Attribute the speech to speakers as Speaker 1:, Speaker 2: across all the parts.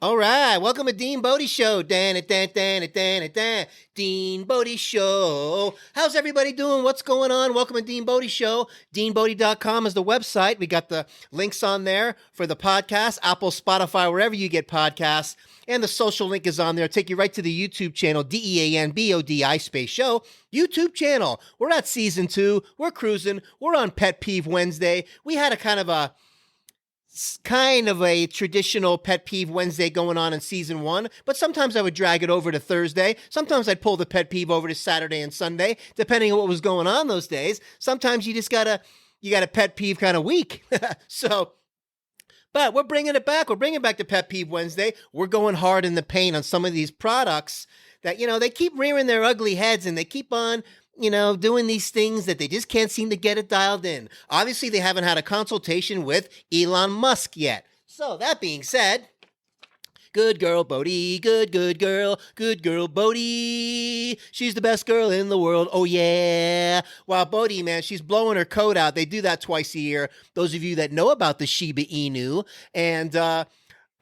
Speaker 1: All right, welcome to DeanBodi Show. DeanBodi Show. How's everybody doing? What's going on? Welcome to DeanBodi Show. DeanBodi.com is the website. We got the links on there for the podcast, Apple, Spotify, wherever you get podcasts. And the social link is on there. Take you right to the YouTube channel, DeanBodi space show. YouTube channel. We're at season 2. We're cruising. We're on Pet Peeve Wednesday. We had a kind of a traditional Pet Peeve Wednesday going on in season 1, but sometimes I would drag it over to Thursday. Sometimes I'd pull the pet peeve over to Saturday and Sunday, depending on what was going on those days. Sometimes you got a pet peeve kind of week. But we're bringing it back. We're bringing back the Pet Peeve Wednesday. We're going hard in the paint on some of these products that, they keep rearing their ugly heads and they keep on doing these things that they just can't seem to get it dialed in. Obviously, they haven't had a consultation with Elon Musk yet. So that being said, good girl, Bodhi, good girl, Bodhi. She's the best girl in the world. Oh, yeah. Wow, Bodhi, man, she's blowing her coat out. They do that twice a year. Those of you that know about the Shiba Inu. And,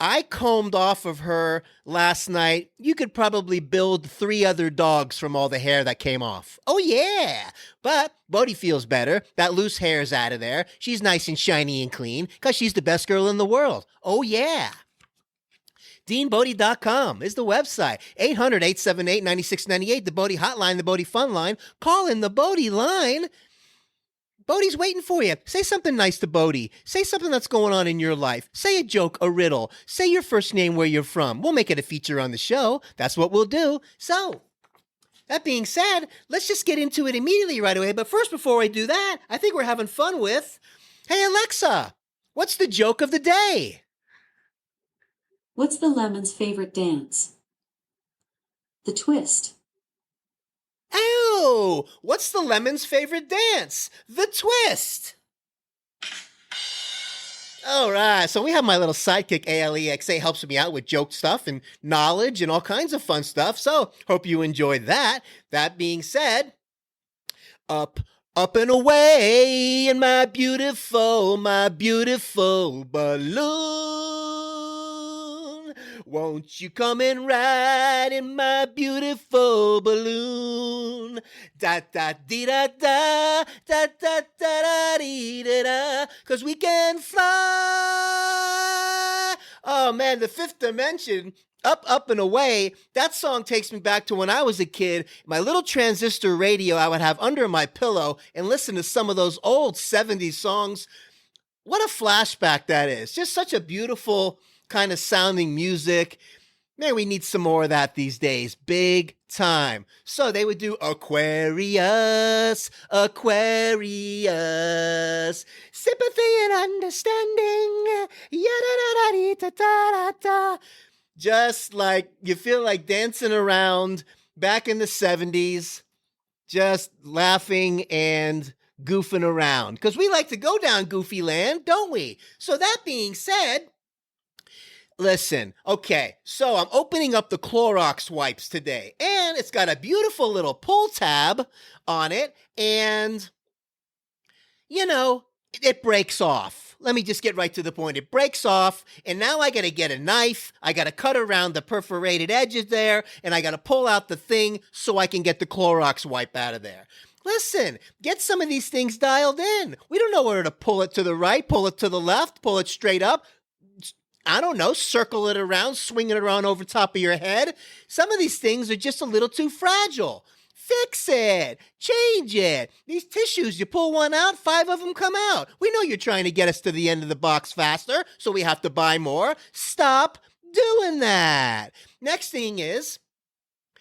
Speaker 1: I combed off of her last night. You could probably build 3 other dogs from all the hair that came off. Oh, yeah. But Bodhi feels better. That loose hair is out of there. She's nice and shiny and clean because she's the best girl in the world. Oh, yeah. DeanBodi.com is the website. 800-878-9698, the Bodhi hotline, the Bodhi fun line. Call in the Bodhi line. Bodhi's waiting for you. Say something nice to Bodhi. Say something that's going on in your life. Say a joke, a riddle. Say your first name, where you're from. We'll make it a feature on the show. That's what we'll do. So, that being said, let's just get into it immediately right away. But first, before I do that, I think we're having fun with, hey, Alexa, what's the joke of the day?
Speaker 2: What's the lemon's favorite dance? The twist.
Speaker 1: Oh, what's the lemon's favorite dance? The twist. All right, so we have my little sidekick, Alexa, helps me out with joke stuff and knowledge and all kinds of fun stuff. So hope you enjoyed that. That being said, up and away in my beautiful balloon. Won't you come and ride in my beautiful balloon? Da da dee da da da da da da dee da da. 'Cause we can fly. Oh man, the Fifth Dimension. Up and away. That song takes me back to when I was a kid. My little transistor radio I would have under my pillow and listen to some of those old 70s songs. What a flashback that is. Just such a beautiful kind of sounding music. Man, we need some more of that these days. Big time. So they would do Aquarius, sympathy and understanding. Yada-da-da-dee-da-da-da-da. Just like you feel like dancing around back in the 70s, just laughing and goofing around. Because we like to go down goofy land, don't we? So that being said, listen, okay, so I'm opening up the Clorox wipes today, and it's got a beautiful little pull tab on it, and, it breaks off. Let me just get right to the point. It breaks off, and now I got to get a knife. I got to cut around the perforated edges there, and I got to pull out the thing so I can get the Clorox wipe out of there. Listen, get some of these things dialed in. We don't know where to pull it to the right, pull it to the left, pull it straight up. I don't know, circle it around, swing it around over top of your head. Some of these things are just a little too fragile. Fix it. Change it. These tissues, you pull one out, 5 of them come out. We know you're trying to get us to the end of the box faster, so we have to buy more. Stop doing that. Next thing is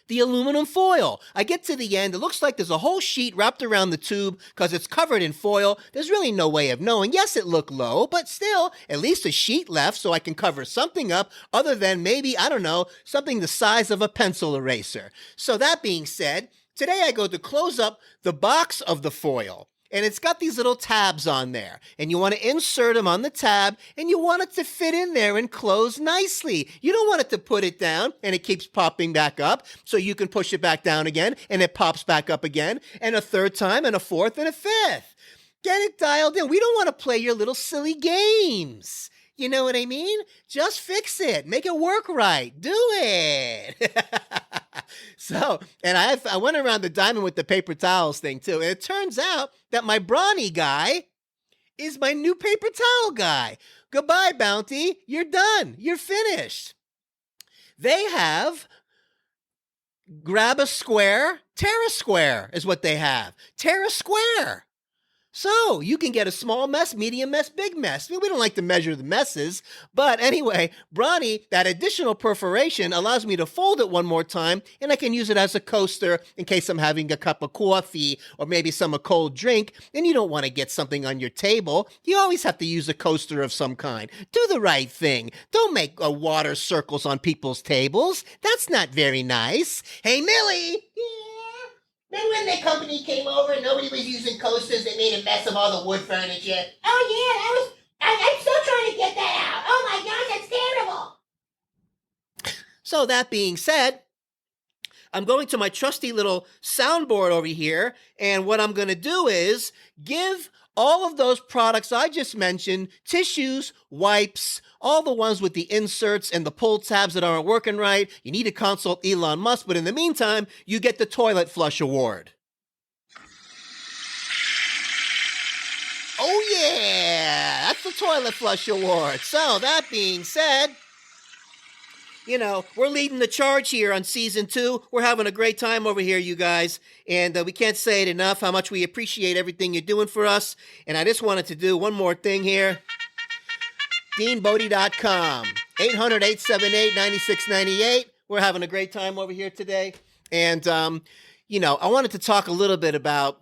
Speaker 1: the aluminum foil. I get to the end. It looks like there's a whole sheet wrapped around the tube because it's covered in foil. There's really no way of knowing. Yes, it looked low, but still, at least a sheet left so I can cover something up other than maybe, I don't know, something the size of a pencil eraser. So that being said, today I go to close up the box of the foil. And it's got these little tabs on there. And you want to insert them on the tab, and you want it to fit in there and close nicely. You don't want it to put it down, and it keeps popping back up, so you can push it back down again, and it pops back up again, and a third time, and a fourth, and a fifth. Get it dialed in. We don't want to play your little silly games. You know what I mean? Just fix it. Make it work right. Do it. So, and I went around the diamond with the paper towels thing too. And it turns out that my brawny guy is my new paper towel guy. Goodbye, Bounty. You're done. You're finished. They have grab a square, tear a square is what they have. Tear a square. So you can get a small mess, medium mess, big mess. I mean, we don't like to measure the messes. But anyway, Brawny, that additional perforation allows me to fold it one more time, and I can use it as a coaster in case I'm having a cup of coffee or maybe a cold drink, and you don't want to get something on your table. You always have to use a coaster of some kind. Do the right thing. Don't make water circles on people's tables. That's not very nice. Hey, Millie! Remember when the company came over and nobody was using coasters? They made a mess of all the wood furniture. Oh, yeah, I'm still trying to get that out. Oh, my gosh, that's terrible. So that being said, I'm going to my trusty little soundboard over here, and what I'm going to do is give all of those products I just mentioned, tissues, wipes, all the ones with the inserts and the pull tabs that aren't working right. You need to consult Elon Musk, but in the meantime, you get the toilet flush award. Oh yeah, that's the toilet flush award. So that being said, we're leading the charge here on season 2. We're having a great time over here, you guys. And we can't say it enough how much we appreciate everything you're doing for us. And I just wanted to do one more thing here. DeanBodi.com, 800-878-9698. We're having a great time over here today. And, I wanted to talk a little bit about,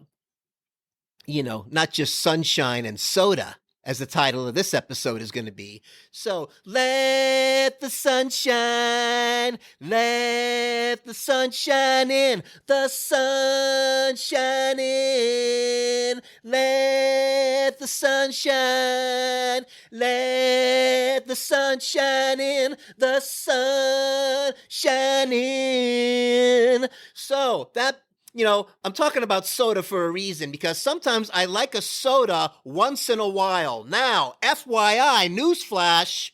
Speaker 1: not just sunshine and soda, as the title of this episode is going to be. So, let the sun shine in, the sun shine in, let the sun shine, let the sun shine in, the sun shine in. So, I'm talking about soda for a reason, because sometimes I like a soda once in a while. Now, FYI, newsflash,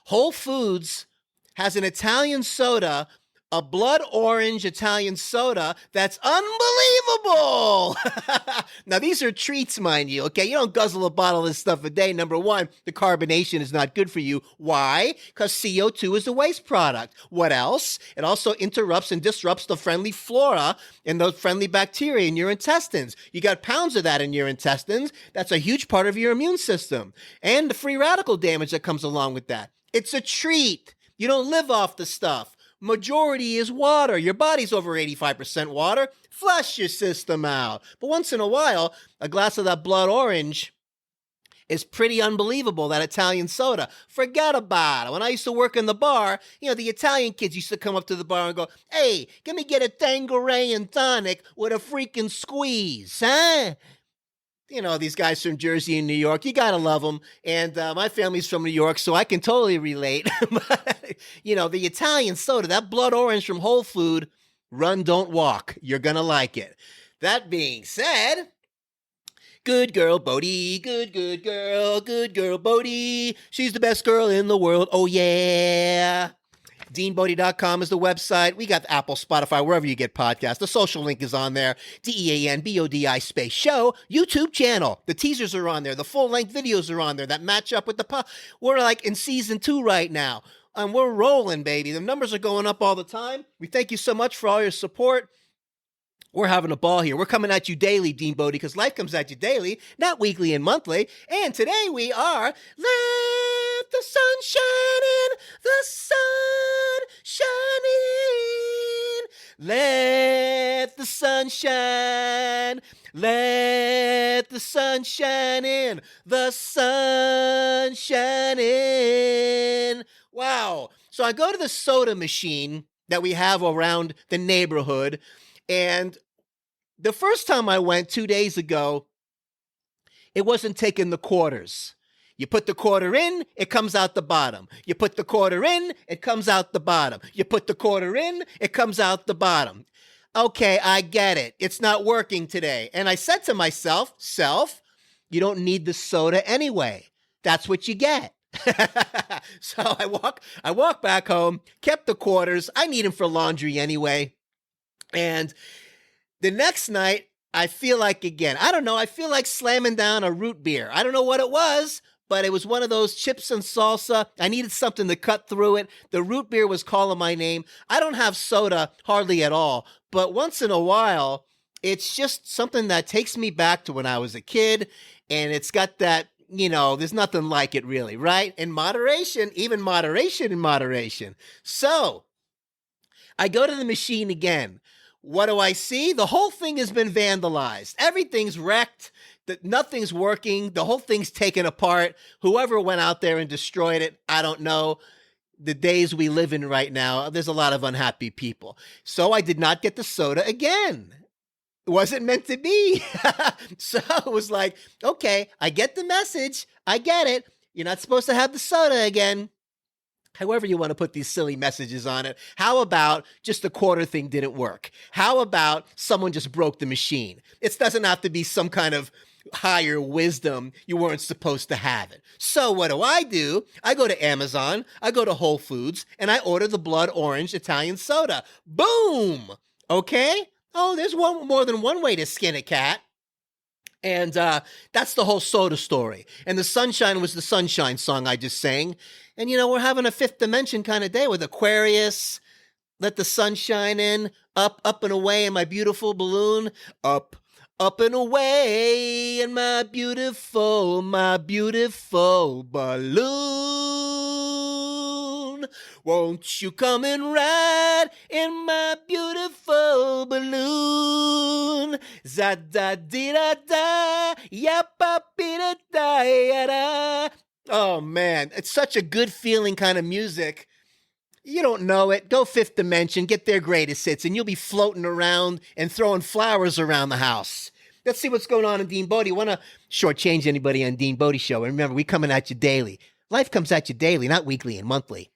Speaker 1: Whole Foods has an Italian soda, a blood orange Italian soda that's unbelievable. Now, these are treats, mind you, okay? You don't guzzle a bottle of this stuff a day. Number one, the carbonation is not good for you. Why? Because CO2 is a waste product. What else? It also interrupts and disrupts the friendly flora and those friendly bacteria in your intestines. You got pounds of that in your intestines. That's a huge part of your immune system. And the free radical damage that comes along with that. It's a treat. You don't live off the stuff. Majority is water. Your body's over 85% water. Flush your system out. But once in a while, a glass of that blood orange is pretty unbelievable, that Italian soda. Forget about it. When I used to work in the bar, the Italian kids used to come up to the bar and go, "Hey, can we get a Tanqueray and tonic with a freaking squeeze, huh?" These guys from Jersey and New York, you gotta love them. And my family's from New York, so I can totally relate. But, the Italian soda, that blood orange from Whole Food, run, don't walk. You're gonna like it. That being said, good girl, Bodie, good girl, Bodie. She's the best girl in the world, oh yeah. DeanBodi.com is the website. We got Apple, Spotify, wherever you get podcasts. The social link is on there. DeanBodi space show. YouTube channel. The teasers are on there. The full-length videos are on there that match up with the We're like in season 2 right now. And we're rolling, baby. The numbers are going up all the time. We thank you so much for all your support. We're having a ball here. We're coming at you daily, Dean Bodie, because life comes at you daily, not weekly and monthly. And today we are, let the sun shine in, the sun shine in. Let the sun shine, let the sun shine in, the sun shine in. Wow. So I go to the soda machine that we have around the neighborhood, and the first time I went 2 days ago, it wasn't taking the quarters. You put the quarter in, it comes out the bottom. You put the quarter in, it comes out the bottom. You put the quarter in, it comes out the bottom. Okay, I get it. It's not working today. And I said to myself, you don't need the soda anyway. That's what you get. So I walk back home, kept the quarters. I need them for laundry anyway. And the next night, I feel like I feel like slamming down a root beer. I don't know what it was, but it was one of those chips and salsa. I needed something to cut through it. The root beer was calling my name. I don't have soda hardly at all, but once in a while, it's just something that takes me back to when I was a kid, and it's got that, there's nothing like it really, right? In moderation, even moderation in moderation. So I go to the machine again. What do I see? The whole thing has been vandalized. Everything's wrecked. Nothing's working. The whole thing's taken apart. Whoever went out there and destroyed it, I don't know. The days we live in right now, there's a lot of unhappy people. So I did not get the soda again. It wasn't meant to be. So it was like, okay, I get the message. I get it. You're not supposed to have the soda again. However you want to put these silly messages on it. How about just the quarter thing didn't work? How about someone just broke the machine? It doesn't have to be some kind of higher wisdom. You weren't supposed to have it. So what do? I go to Amazon, I go to Whole Foods, and I order the blood orange Italian soda. Boom! Okay? Oh, there's more than one way to skin a cat. And that's the whole soda story. And the sunshine was the sunshine song I just sang. And, we're having a fifth dimension kind of day with Aquarius. Let the sun shine in. Up and away in my beautiful balloon. Up and away in my beautiful balloon. Won't you come and ride in my beautiful balloon? Za-da-dee-da-da, ya-pa-pee-da-da-ya-da. Oh, man, it's such a good feeling kind of music. You don't know it. Go Fifth Dimension, get their greatest hits, and you'll be floating around and throwing flowers around the house. Let's see what's going on in DeanBodi. Want to shortchange anybody on DeanBodi Show? And remember, we coming at you daily. Life comes at you daily, not weekly and monthly.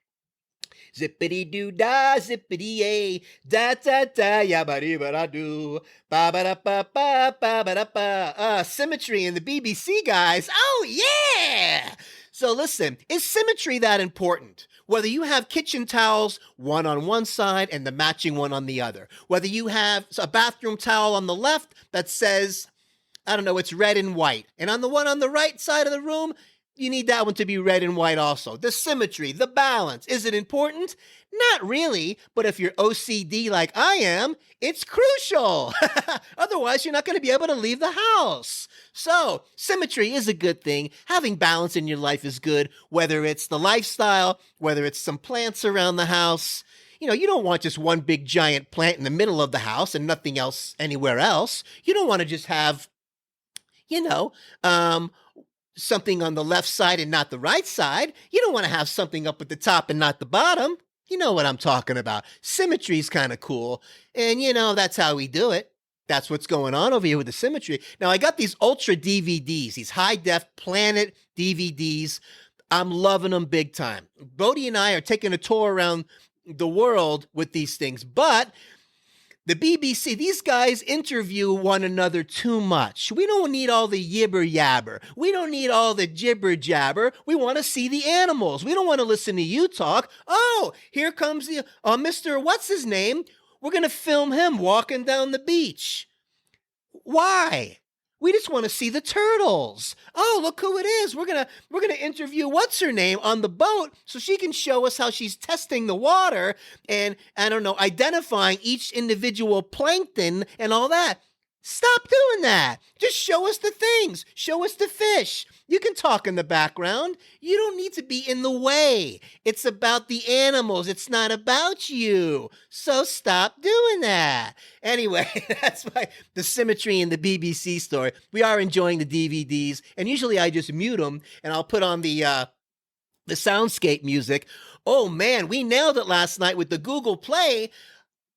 Speaker 1: Zippity-doo-dah, zippity-yay, da-da-da, yabba-dee-ba-da-doo, ba-ba-da-ba-ba-ba-ba-da-ba. Symmetry in the BBC, guys. Oh, yeah! So listen, is symmetry that important? Whether you have kitchen towels, one on one side and the matching one on the other. Whether you have a bathroom towel on the left that says, it's red and white. And on the one on the right side of the room, you need that one to be red and white also. The symmetry, the balance. Is it important? Not really, but if you're OCD like I am, it's crucial. Otherwise, you're not going to be able to leave the house. So, symmetry is a good thing. Having balance in your life is good, whether it's the lifestyle, whether it's some plants around the house. You don't want just one big giant plant in the middle of the house and nothing else anywhere else. You don't want to just have, something on the left side and not the right side. You don't want to have something up at the top and not the bottom. You know what I'm talking about. Symmetry is kind of cool. And, that's how we do it. That's what's going on over here with the symmetry. Now, I got these ultra DVDs, these high-def Planet DVDs. I'm loving them big time. Bodie and I are taking a tour around the world with these things. But the BBC, these guys interview one another too much. We don't need all the yibber yabber. We don't need all the jibber jabber. We want to see the animals. We don't want to listen to you talk. Oh, here comes the Mr. What's his name? We're going to film him walking down the beach. Why? We just want to see the turtles. Oh, look who it is. We're gonna interview what's her name on the boat so she can show us how she's testing the water and, identifying each individual plankton and all that. Stop doing that. Just show us the things. Show us the fish. You can talk in the background. You don't need to be in the way. It's about the animals. It's not about you. So stop doing that. Anyway, that's the symmetry in the BBC story. We are enjoying the DVDs, and usually I just mute them, and I'll put on the soundscape music. Oh, man, we nailed it last night with the Google Play.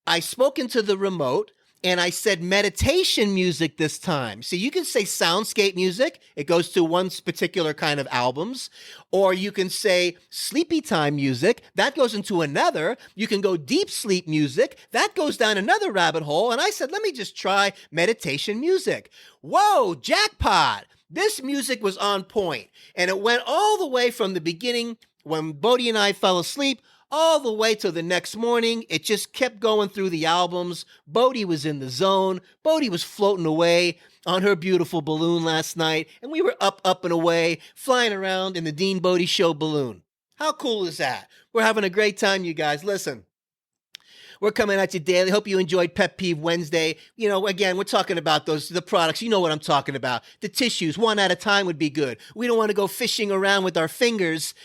Speaker 1: I spoke into the remote, and I said meditation music this time. So you can say soundscape music. It goes to one particular kind of albums. Or you can say sleepy time music. That goes into another. You can go deep sleep music. That goes down another rabbit hole. And I said, let me just try meditation music. Whoa, jackpot. This music was on point, and it went all the way from the beginning when Bodhi and I fell asleep all the way to the next morning. It just kept going through the albums. Bodhi was in the zone. Bodhi was floating away on her beautiful balloon last night, and we were up and away, flying around in the DeanBodi Show balloon. How cool is that? We're having a great time, you guys. Listen. We're coming at you daily. Hope you enjoyed Pet Peeve Wednesday. You know, again, we're talking about the products. You know what I'm talking about. The tissues, one at a time would be good. We don't want to go fishing around with our fingers,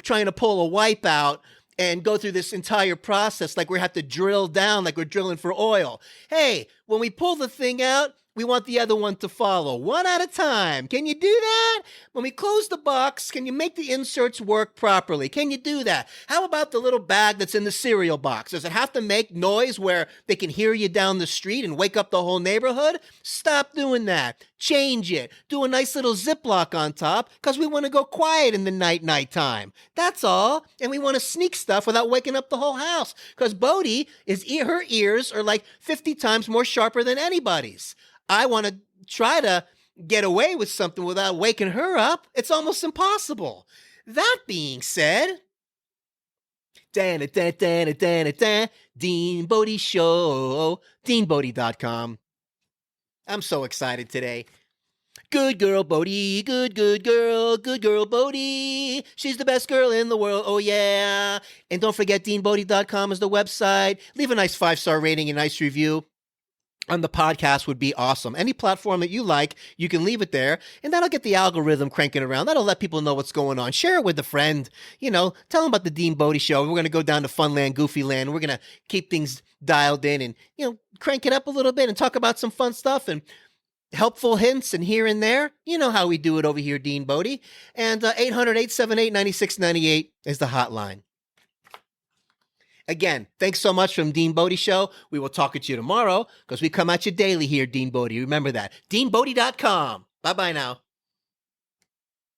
Speaker 1: trying to pull a wipe out and go through this entire process like we have to drill down like we're drilling for oil. Hey, when we pull the thing out, we want the other one to follow, one at a time. Can you do that? When we close the box, can you make the inserts work properly? Can you do that? How about the little bag that's in the cereal box? Does it have to make noise where they can hear you down the street and wake up the whole neighborhood? Stop doing that. Change it. Do a nice little Ziploc on top because we want to go quiet in the night time. That's all. And we want to sneak stuff without waking up the whole house because Bodhi, her ears are like 50 times more sharper than anybody's. I want to try to get away with something without waking her up. It's almost impossible. That being said, DeanBodi Show, DeanBodi.com. I'm so excited today. Good girl, Bodhi. Good girl. Good girl, Bodhi. She's the best girl in the world. Oh, yeah. And don't forget, DeanBodi.com is the website. Leave a nice 5-star rating and nice review on the podcast would be awesome. Any platform that you like, you can leave it there, and that'll get the algorithm cranking around. That'll let people know what's going on. Share it with a friend. You know, tell them about the DeanBodi Show. We're going to go down to Funland, Goofyland. We're going to keep things dialed in and, you know, crank it up a little bit and talk about some fun stuff and helpful hints and here and there. You know how we do it over here, DeanBodi. And 800-878-9698 is the hotline. Again, thanks so much from DeanBodi Show. We will talk at you tomorrow because we come at you daily here, DeanBodi. Remember that. DeanBodi.com. Bye-bye now.